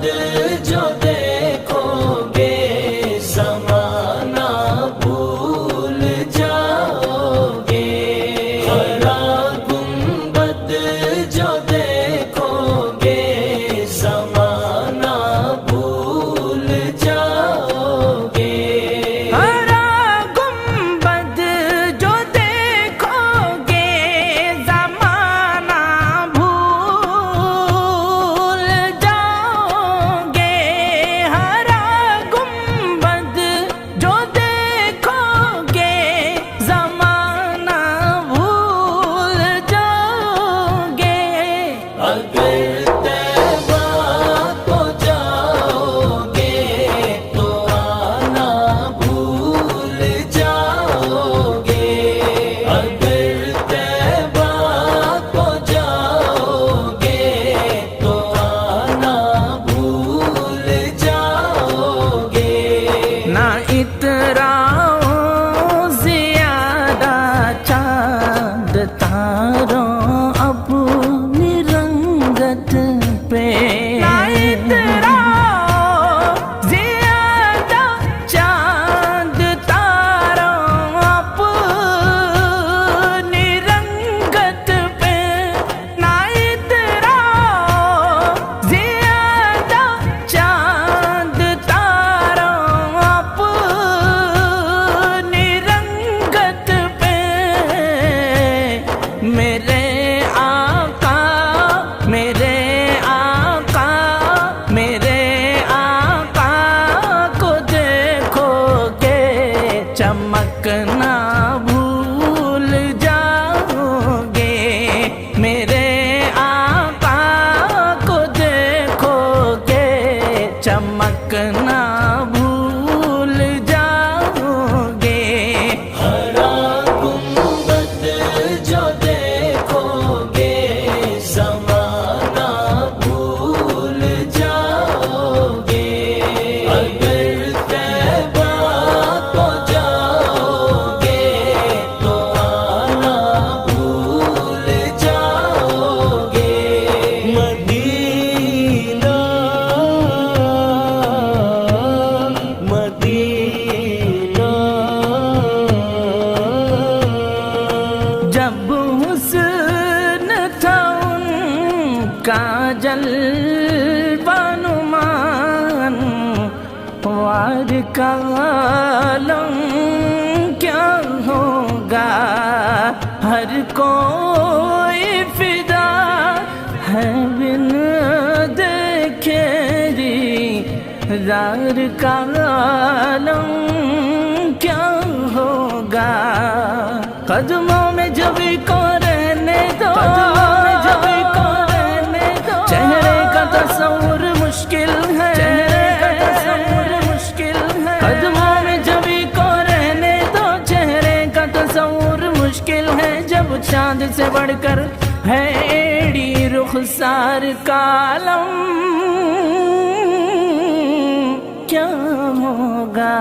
گنبد جو دیکھو گے زمانہ بھول جاؤ گے، ہرا گنبد جو دیکھو گے زمانہ بھول جاؤ گے، ہرا گنبد جو دیکھو گے زمانہ بھول جاؤ گے، ہرا گنبد جو دیکھو گے زمانہ بھول جاؤ گے، اگر طیبہ کو جاؤ گے تو آنا بھول جاؤ گے، اگر طیبہ کو جاؤ گے تو آنا بھول جاؤ گے، نہ اتراؤ زیادہ چاند تاروں اپنی رنگت پہ، نہ اتراؤ زیادہ چاند تاروں اپنی رنگت پہ، نہ اتراؤ زیادہ چاند تاروں اپنی رنگت پہ، میرے آقا میرے آقا میرے آقا کو دیکھو گے چمکنا بھول جاؤ گے، میرے آقا کو دیکھو گے چمکنا بھول جاؤ گے، ہرا گنبد جو دیکھو گے زمانہ بھول جاؤ گے، اگر طیبہ کو جاؤ گے تو آنا بھول جاؤ گے، مدینہ مدینہ جب حسن تھا ان کا جلوہ نمایاں، وار کا عالم کیا ہوگا، ہر کوئی فدا ہے بن دیکھے دیدار کا عالم کیا ہوگا، قدموں میں جب کو رہنے دو، قدموں میں جب کو رہنے دو، چہرے کا تصور مشکل ہے، چہرے کا تصور مشکل ہے، قدموں میں جب کو رہنے دو، چہرے کا تصور مشکل ہے، جب چاند سے بڑھ کر ہے ایڑی رخسار کا عالم کیا ہوگا۔